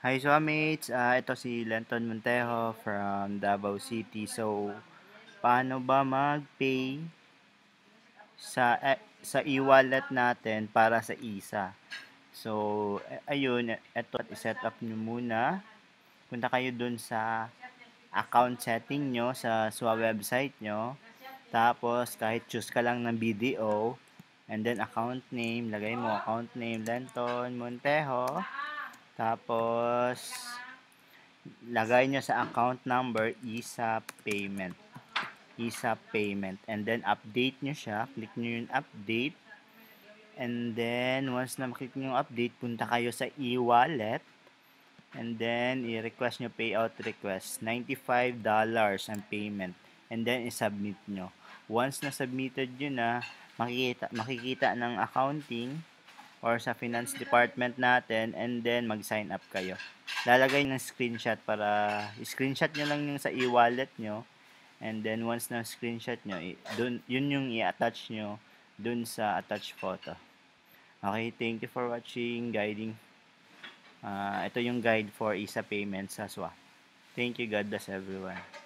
Hi Swamates, ito si Lenton Montejo from Davao City. So, paano ba mag-pay sa e-wallet natin para sa ISA? So, ayun, ito i-set up nyo muna. Punta kayo dun sa account setting nyo sa SWA website nyo. Tapos, kahit choose ka lang ng BDO, and then account name, lagay mo account name Lenton Montejo. Tapos, lagay nyo sa account number ISA payment. ISA payment. And then, update nyo siya. Click nyo yung update. And then, once na maklik nyo yung update, punta kayo sa e-wallet. And then, i-request nyo payout request. $95 ang payment. And then, i-submit nyo. Once na submitted nyo na, makikita ng accounting or sa finance department natin, and then mag-sign up kayo. Lalagay ng screenshot para screenshot nyo lang yung sa e-wallet nyo, and then once na screenshot nyo, dun, yun yung i-attach nyo dun sa attach photo. Okay, thank you for watching guiding. Ito yung guide for ISA payment sa SWA. Thank you, God bless everyone.